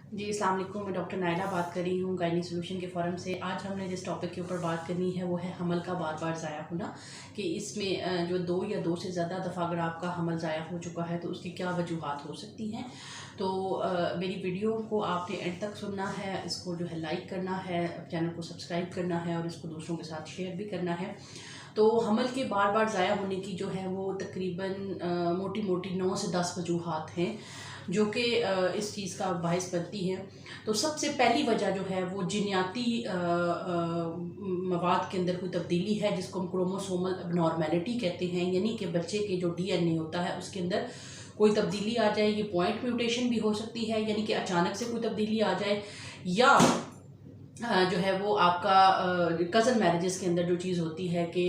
जी, अस्सलाम वालेकुम। मैं डॉक्टर नायला बात कर रही हूँ गायनी सॉल्यूशन के फ़ोरम से। आज हमने जिस टॉपिक के ऊपर बात करनी है वो है हमल का बार बार ज़ाया होना, कि इसमें जो 2 या 2 से ज़्यादा दफ़ा अगर आपका हमल ज़ाया हो चुका है तो उसकी क्या वजूहात हो सकती हैं। तो मेरी वीडियो को आपने एंड तक सुनना है, इसको जो है लाइक करना है, चैनल को सब्सक्राइब करना है और इसको दूसरों के साथ शेयर भी करना है। तो हमल के बार बार ज़ाया होने की जो है वो तकरीबन मोटी मोटी 9 से 10 वजूहात हैं जो कि इस चीज़ का बाहिस बनती हैं। तो सबसे पहली वजह जो है वो जीनियाती मवाद के अंदर कोई तब्दीली है जिसको हम क्रोमोसोमल अबनॉर्मेलिटी कहते हैं, यानी कि बच्चे के जो डीएनए होता है उसके अंदर कोई तब्दीली आ जाए। ये पॉइंट म्यूटेशन भी हो सकती है, यानी कि अचानक से कोई तब्दीली आ जाए, या जो है वो आपका कज़न मैरिजेस के अंदर जो चीज़ होती है कि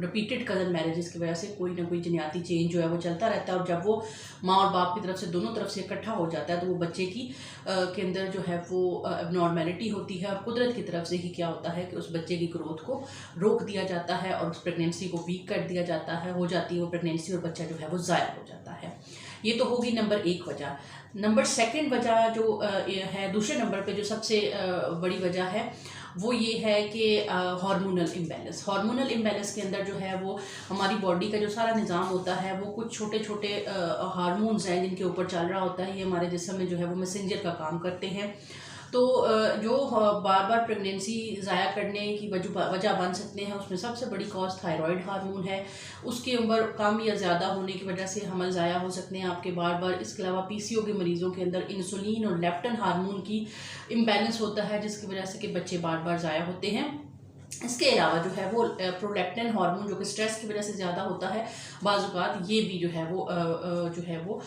रिपीटेड कज़न मैरिजेस की वजह से कोई ना कोई जनियाती चेंज जो है वो चलता रहता है, और जब वो माँ और बाप की तरफ से दोनों तरफ से इकट्ठा हो जाता है तो वो बच्चे की के अंदर जो है वो एबनॉर्मेलिटी होती है, और कुदरत की तरफ से ही क्या होता है कि उस बच्चे की ग्रोथ को रोक दिया जाता है और उस प्रेगनेंसी को वीक कर दिया जाता है, हो जाती है वो प्रेगनेंसी, और बच्चा जो है वो ज़ाया हो जाता है। ये तो होगी नंबर 1 वजह। नंबर सेकंड वजह जो है, दूसरे नंबर पे जो सबसे बड़ी वजह है वो ये है कि हार्मोनल इम्बैलेंस। हार्मोनल इम्बैलेंस के अंदर जो है वो हमारी बॉडी का जो सारा निज़ाम होता है वो कुछ छोटे छोटे हार्मोन्स हैं जिनके ऊपर चल रहा होता है। ये हमारे जिस्म में जो है वो मैसेंजर का काम करते हैं। तो जो बार बार प्रेगनेंसी ज़ाया करने की वजह बन सकते हैं, उसमें सबसे बड़ी कॉज थायराइड हार्मोन है। उसकी उम्र कम या ज़्यादा होने की वजह से हमल ज़ाया हो सकते हैं आपके बार बार। इसके अलावा पीसीओ के मरीज़ों के अंदर इंसुलिन और लेप्टिन हार्मोन की इम्बैलेंस होता है जिसकी वजह से कि बच्चे बार बार ज़ाया होते हैं। इसके अलावा जो है वो प्रोलैक्टिन हार्मोन जो कि स्ट्रेस की वजह से ज़्यादा होता है, बाज़ ये भी जो है वो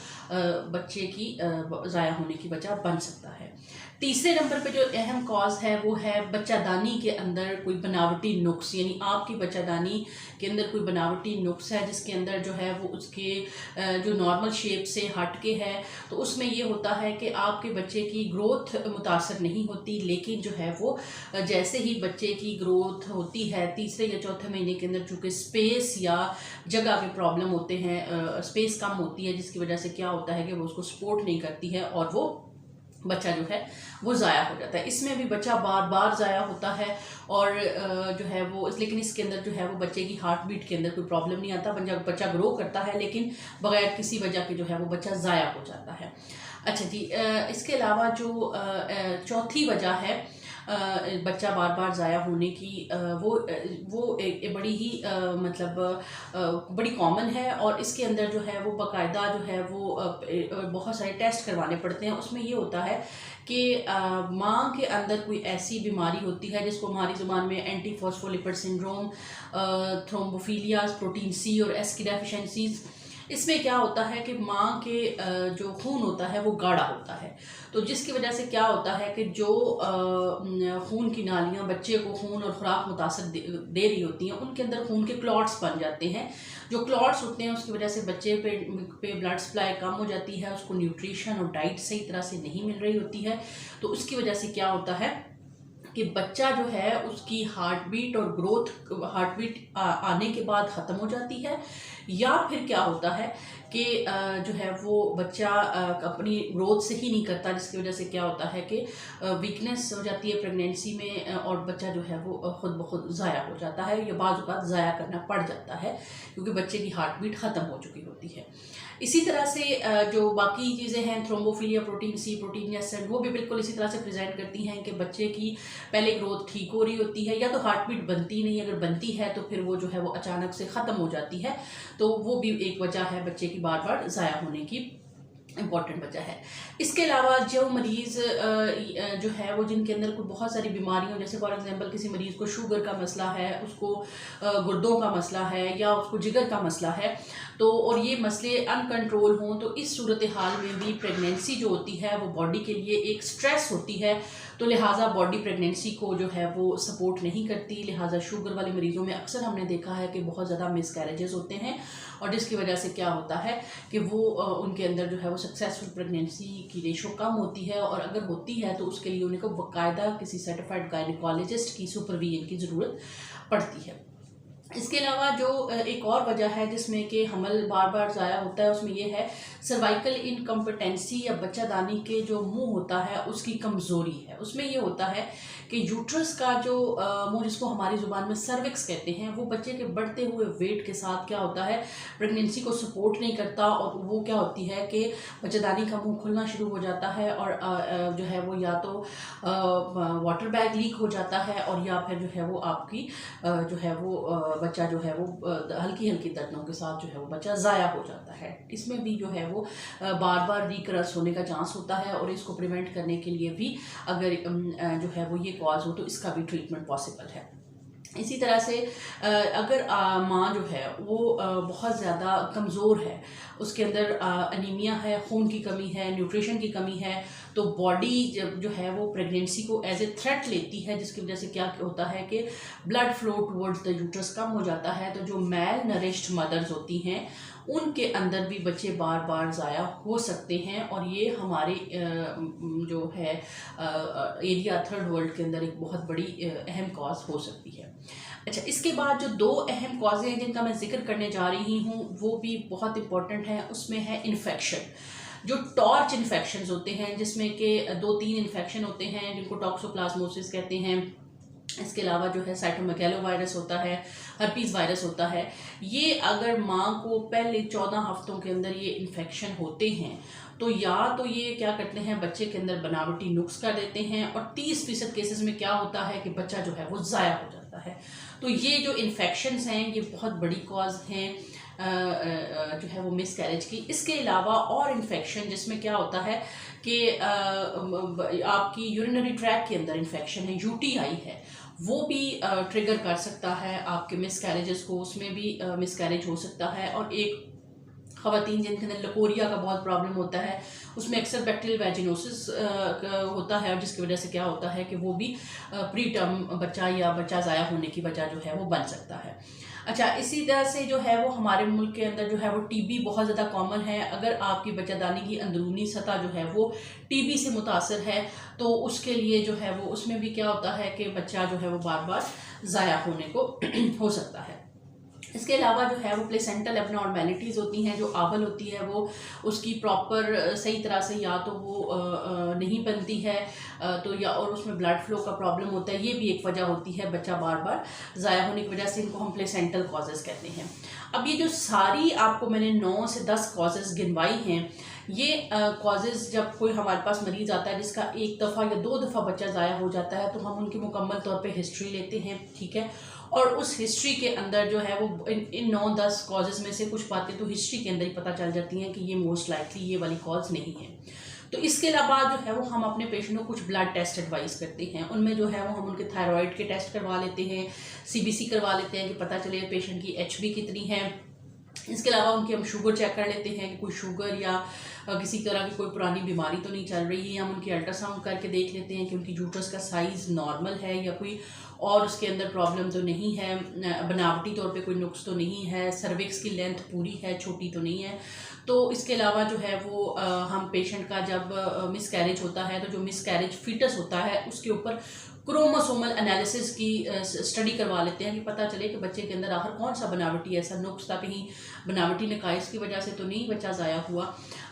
बच्चे की ज़ाया होने की वजह बन सकता है। तीसरे नंबर पे जो अहम कॉज है वो है बच्चादानी के अंदर कोई बनावटी नुक्स, यानी आपकी बच्चादानी के अंदर कोई बनावटी नुक्स है जिसके अंदर जो है वो उसके जो नॉर्मल शेप से हट के है। तो उसमें ये होता है कि आपके बच्चे की ग्रोथ मुतासर नहीं होती, लेकिन जो है वो जैसे ही बच्चे की ग्रोथ होती है तीसरे या चौथे महीने के अंदर, चूँकि स्पेस या जगह के प्रॉब्लम होते हैं, स्पेस कम होती है जिसकी वजह से क्या होता है कि वो उसको सपोर्ट नहीं करती है और वो बच्चा जो है वो ज़ाया हो जाता है। इसमें भी बच्चा बार बार ज़ाया होता है, और जो है वो लेकिन इसके अंदर जो है वो बच्चे की हार्ट बीट के अंदर कोई प्रॉब्लम नहीं आता। बच्चा ग्रो करता है लेकिन बगैर किसी वजह के जो है वो बच्चा ज़ाया हो जाता है। अच्छा जी, इसके अलावा जो चौथी वजह है बच्चा बार बार ज़ाया होने की, वो एक बड़ी ही बड़ी कॉमन है, और इसके अंदर जो है वो बाकायदा जो है वो बहुत सारे टेस्ट करवाने पड़ते हैं। उसमें ये होता है कि माँ के अंदर कोई ऐसी बीमारी होती है जिसको हमारी ज़ुबान में anti phospholipid syndrome, thrombophilias, protein C और एस की डेफिशिएंसीज। इसमें क्या होता है कि माँ के जो खून होता है वो गाढ़ा होता है, तो जिसकी वजह से क्या होता है कि जो खून की नालियाँ बच्चे को खून और खुराक मुतासर दे रही होती हैं उनके अंदर खून के क्लॉट्स बन जाते हैं। जो क्लॉट्स होते हैं उसकी वजह से बच्चे पे ब्लड सप्लाई कम हो जाती है, उसको न्यूट्रिशन और डाइट सही तरह से नहीं मिल रही होती है। तो उसकी वजह से क्या होता है कि बच्चा जो है उसकी हार्ट बीट और ग्रोथ, हार्ट बीट आने के बाद ख़त्म हो जाती है, या फिर क्या होता है कि जो है वो बच्चा अपनी ग्रोथ सही नहीं करता, जिसकी वजह से क्या होता है कि वीकनेस हो जाती है प्रेगनेंसी में, और बच्चा जो है वो खुद ब खुद ज़ाया हो जाता है, या बाज़ औक़ात ज़ाया करना पड़ जाता है क्योंकि बच्चे की हार्ट बीट ख़त्म हो चुकी होती है। इसी तरह से जो बाकी चीज़ें हैं, thrombophilia, protein C, protein S, वो भी बिल्कुल इसी तरह से प्रेजेंट करती हैं कि बच्चे की पहले ग्रोथ ठीक हो रही होती है, या तो हार्ट बीट बनती नहीं, अगर बनती है तो फिर वो जो है वो अचानक से ख़त्म हो जाती है। तो वो भी एक वजह है बच्चे की बार बार ज़ाया होने की, इम्पॉर्टेंट वजह है। इसके अलावा जो मरीज़ जो है वो जिनके अंदर कोई बहुत सारी बीमारियाँ, जैसे फॉर एग्जांपल किसी मरीज़ को शुगर का मसला है, उसको गुर्दों का मसला है, या उसको जिगर का मसला है, तो और ये मसले अनकंट्रोल हों, तो इस सूरत हाल में भी प्रेगनेंसी जो होती है वो बॉडी के लिए एक स्ट्रेस होती है। तो लिहाजा बॉडी प्रेगनेंसी को जो है वो सपोर्ट नहीं करती, लिहाजा शुगर वाले मरीज़ों में अक्सर हमने देखा है कि बहुत ज़्यादा मिसकैरेजेस होते हैं, और जिसकी वजह से क्या होता है कि वो उनके अंदर जो है वो सक्सेसफुल प्रेगनेंसी की रेशो कम होती है, और अगर होती है तो उसके लिए उनको बाकायदा किसी सर्टिफाइड गायनिकोलॉजिस्ट की सुपरविजन की ज़रूरत पड़ती है। इसके अलावा जो एक और वजह है जिसमें कि हमल बार बार ज़ाया होता है, उसमें ये है सर्वाइकल इनकम्पिटेंसी या बच्चादानी के जो मुंह होता है उसकी कमज़ोरी है। उसमें ये होता है कि यूट्रस का जो मुंह, जिसको हमारी ज़ुबान में सर्विक्स कहते हैं, वो बच्चे के बढ़ते हुए वेट के साथ क्या होता है, प्रेगनेंसी को सपोर्ट नहीं करता, और वो क्या होती है कि बच्चादानी का मुंह खुलना शुरू हो जाता है, और जो है वो या तो वाटर बैग लीक हो जाता है, और या फिर जो है वो आपकी जो है वो बच्चा जो है वो हल्की हल्की दर्दों के साथ जो है वो बच्चा ज़ाया हो जाता है। इसमें भी जो है वो बार बार रिकरस होने का चांस होता है, और इसको प्रिवेंट करने के लिए भी अगर जो है वो ये कॉज हो तो इसका भी ट्रीटमेंट पॉसिबल है। इसी तरह से अगर माँ जो है वो बहुत ज़्यादा कमज़ोर है, उसके अंदर अनीमिया है, खून की कमी है, न्यूट्रिशन की कमी है, तो बॉडी जो है वो प्रेगनेंसी को एज ए थ्रेट लेती है, जिसकी वजह से क्या होता है कि blood flow towards the uterus कम हो जाता है। तो जो मैल नरिश्ड मदर्स होती हैं उनके अंदर भी बच्चे बार बार ज़ाया हो सकते हैं, और ये हमारे जो है एरिया थर्ड वर्ल्ड के अंदर एक बहुत बड़ी अहम कॉज हो सकती है। अच्छा, इसके बाद जो दो अहम कॉजें हैं जिनका मैं जिक्र करने जा रही हूँ वो भी बहुत इंपॉर्टेंट है। उसमें है इन्फेक्शन, जो टॉर्च इन्फेक्शंस होते हैं, जिसमें के 2-3 इन्फेक्शन होते हैं जिनको टॉक्सोप्लाज्मोसिस कहते हैं। इसके अलावा जो है साइटोमेगालो वायरस होता है, हर्पीज़ वायरस होता है। ये अगर माँ को पहले 14 हफ्तों के अंदर ये इन्फेक्शन होते हैं तो या तो ये क्या करते हैं, बच्चे के अंदर बनावटी नुक्स कर देते हैं, और 30% केसेस में क्या होता है कि बच्चा जो है वो ज़ाया हो जाता है। तो ये जो इन्फेक्शंस हैं ये बहुत बड़ी कॉज हैं जो है वो मिस कैरेज की। इसके अलावा और इन्फेक्शन जिसमें क्या होता है कि आपकी यूरिनरी ट्रैक के अंदर इन्फेक्शन है, यूटीआई है, वो भी ट्रिगर कर सकता है आपके मिस कैरेजेस को, उसमें भी मिस कैरेज हो सकता है। और एक ख़वातीन जिनके अंदर लकोरिया का बहुत प्रॉब्लम होता है, उसमें अक्सर बैक्टीरियल वैजिनोसिस होता है, और जिसकी वजह से क्या होता है कि वो भी प्री टर्म बच्चा या बच्चा ज़ाया होने की वजह जो है वो बन सकता है। अच्छा, इसी तरह से जो है वो हमारे मुल्क के अंदर जो है वो टीबी बहुत ज़्यादा कॉमन है। अगर आपकी बच्चादानी की अंदरूनी सतह जो है वो टीबी से मुतासर है तो उसके लिए जो है वो उसमें भी क्या होता है कि बच्चा जो है वो बार बार ज़ाया होने को हो सकता है। इसके अलावा जो है वो प्लेसेंटल एबनॉर्मेलिटीज़ होती हैं, जो आवल होती है वो उसकी प्रॉपर सही तरह से या तो वो नहीं बनती है, तो या और उसमें ब्लड फ्लो का प्रॉब्लम होता है, ये भी एक वजह होती है बच्चा बार बार ज़ाया होने की वजह से। इनको हम प्लेसेंटल कॉजेज़ कहते हैं। अब ये जो सारी आपको मैंने 9 से 10 कॉजेज़ गिनवाई हैं, ये कॉजेज़ जब कोई हमारे पास मरीज़ आता है जिसका एक दफ़ा या 2 दफ़ा बच्चा ज़ाया हो जाता है तो हम उनकी मुकम्मल तौर पे हिस्ट्री लेते हैं, ठीक है। और उस हिस्ट्री के अंदर जो है वो इन 9-10 कॉजेज़ में से कुछ बातें तो हिस्ट्री के अंदर ही पता चल जाती हैं कि ये मोस्ट लाइकली ये वाली कॉज नहीं है। तो इसके अलावा जो है वो हम अपने पेशेंट को कुछ ब्लड टेस्ट एडवाइस करते हैं। उनमें जो है वो हम उनके थायराइड के टेस्ट करवा लेते हैं, सीबीसी करवा लेते हैं कि पता चले पेशेंट की एचबी कितनी है। इसके अलावा उनकी हम शुगर चेक कर लेते हैं कि कोई शुगर या किसी तरह की कोई पुरानी बीमारी तो नहीं चल रही है। हम उनकी अल्ट्रासाउंड करके देख लेते हैं कि उनकी यूट्रस का साइज़ नॉर्मल है या कोई और उसके अंदर प्रॉब्लम तो नहीं है, बनावटी तौर पे कोई नुक्स तो नहीं है, सर्विक्स की लेंथ पूरी है, छोटी तो नहीं है। तो इसके अलावा जो है वो हम पेशेंट का जब मिस कैरेज होता है तो जो मिस कैरेज फीटस होता है उसके ऊपर क्रोमोसोमल एनालिसिस की स्टडी करवा लेते हैं कि पता चले कि बच्चे के अंदर आखिर कौन सा बनावटी ऐसा नुक्स था, कहीं बनावटी नकाइस की वजह से तो नहीं बच्चा ज़ाया हुआ।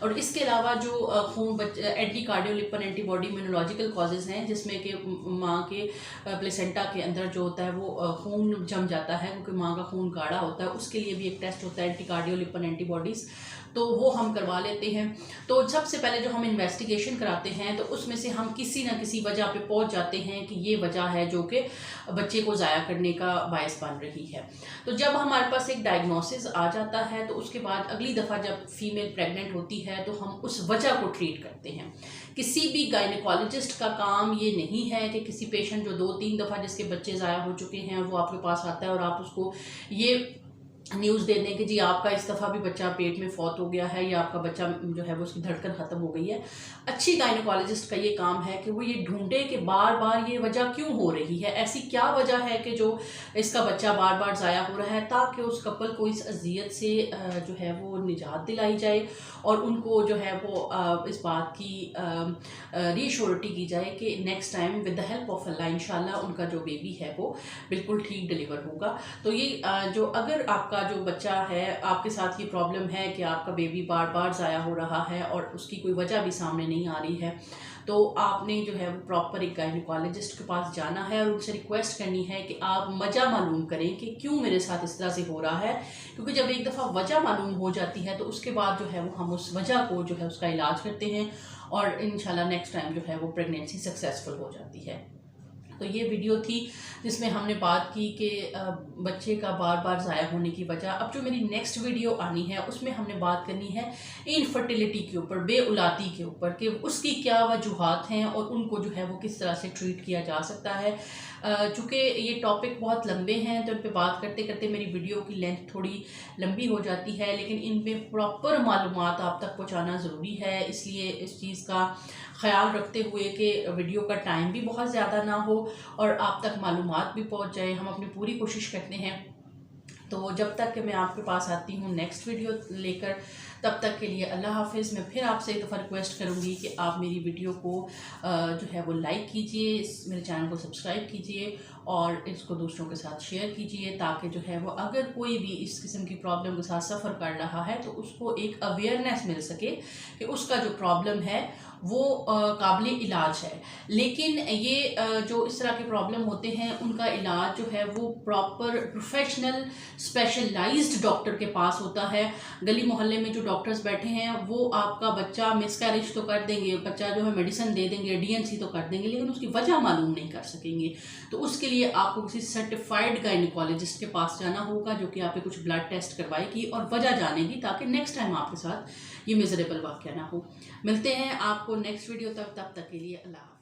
और इसके अलावा जो खून anti cardiolipin antibody immunological causes हैं जिसमें कि माँ के प्लेसेंटा के अंदर जो होता है वो खून जम जाता है क्योंकि माँ का खून गाढ़ा होता है, उसके लिए भी एक टेस्ट होता है एंटी कार्डियोलिपिन एंटीबॉडीज़, तो वो हम करवा लेते हैं। तो सबसे पहले जो हम इन्वेस्टिगेशन कराते हैं तो उसमें से हम किसी न किसी वजह पे पहुंच जाते हैं कि ये वजह है जो कि बच्चे को ज़ाया करने का बायस बन रही है। तो जब हमारे पास एक डायग्नोसिस आ जाता है तो उसके बाद अगली दफ़ा जब फीमेल प्रेग्नेंट होती है तो हम उस वजह को ट्रीट करते हैं। किसी भी गायनेकोलॉजिस्ट का काम ये नहीं है कि किसी पेशेंट जो 2-3 दफ़ा जिसके बच्चे ज़ाया हो चुके हैं वो आपके पास आता है और आप उसको ये न्यूज़ दे दें कि जी आपका इस दफ़ा भी बच्चा पेट में फौत हो गया है या आपका बच्चा जो है वो उसकी धड़कन ख़त्म हो गई है। अच्छी गायनोकोलॉजिस्ट का ये काम है कि वो ये ढूंढे कि बार बार ये वजह क्यों हो रही है, ऐसी क्या वजह है कि जो इसका बच्चा बार बार ज़ाया हो रहा है, ताकि उस कपल को इस अजियत से जो है वो निजात दिलाई जाए और उनको जो है वो इस बात की रीश्योरिटी की जाए कि next time with the help of Allah इंशाल्लाह उनका जो बेबी है वो बिल्कुल ठीक डिलीवर होगा। तो ये जो अगर आपका जो बच्चा है, आपके साथ ये प्रॉब्लम है कि आपका बेबी बार बार ज़ाया हो रहा है और उसकी कोई वजह भी सामने नहीं आ रही है, तो आपने जो है वो प्रॉपर एक गायनोकोलॉजिस्ट के पास जाना है और उनसे रिक्वेस्ट करनी है कि आप वजह मालूम करें कि क्यों मेरे साथ इस तरह से हो रहा है। क्योंकि जब एक दफ़ा वजह मालूम हो जाती है तो उसके बाद जो है वो हम उस वजह को जो है उसका इलाज करते हैं और इंशाल्लाह नेक्स्ट टाइम जो है वो प्रेगनेंसी सक्सेसफुल हो जाती है। तो ये वीडियो थी जिसमें हमने बात की कि बच्चे का बार बार ज़ाया होने की वजह। अब जो मेरी नेक्स्ट वीडियो आनी है उसमें हमने बात करनी है इनफर्टिलिटी के ऊपर, बेऔलादी के ऊपर, कि उसकी क्या वजूहात हैं और उनको जो है वो किस तरह से ट्रीट किया जा सकता है। चूँकि ये टॉपिक बहुत लंबे हैं तो इन पे बात करते करते मेरी वीडियो की लेंथ थोड़ी लंबी हो जाती है, लेकिन इन पे प्रॉपर मालूमात आप तक पहुँचाना ज़रूरी है। इसलिए इस चीज़ का ख्याल रखते हुए कि वीडियो का टाइम भी बहुत ज़्यादा ना हो और आप तक मालूमात भी पहुंच जाए, हम अपनी पूरी कोशिश करते हैं। तो जब तक कि मैं आपके पास आती हूँ नेक्स्ट वीडियो लेकर, तब तक के लिए अल्लाह हाफिज़। मैं फिर आपसे एक दफ़ा रिक्वेस्ट करूँगी कि आप मेरी वीडियो को जो है वो लाइक कीजिए, मेरे चैनल को सब्सक्राइब कीजिए और इसको दूसरों के साथ शेयर कीजिए, ताकि जो है वो अगर कोई भी इस किस्म की प्रॉब्लम के साथ सफ़र कर रहा है तो उसको एक अवेयरनेस मिल सके कि उसका जो प्रॉब्लम है वो काबिल इलाज है। लेकिन ये जो इस तरह के प्रॉब्लम होते हैं उनका इलाज जो है वो प्रॉपर प्रोफेशनल स्पेशलाइज्ड डॉक्टर के पास होता है। गली मोहल्ले में जो डॉक्टर्स बैठे हैं वो आपका बच्चा मिसकैरेज तो कर देंगे, बच्चा जो है मेडिसिन दे देंगे, डीएनसी तो कर देंगे, लेकिन उसकी वजह मालूम नहीं कर सकेंगे। तो उसके लिए आपको किसी सर्टिफाइड गायनोकोलॉजिस्ट के पास जाना होगा जो कि आपके कुछ ब्लड टेस्ट करवाएगी और वजह जानेगी, ताकि नेक्स्ट टाइम आपके साथ ये मिजरेबल वाक़या ना हो। मिलते हैं आपको नेक्स्ट वीडियो तक, तब तक के लिए अल्लाह।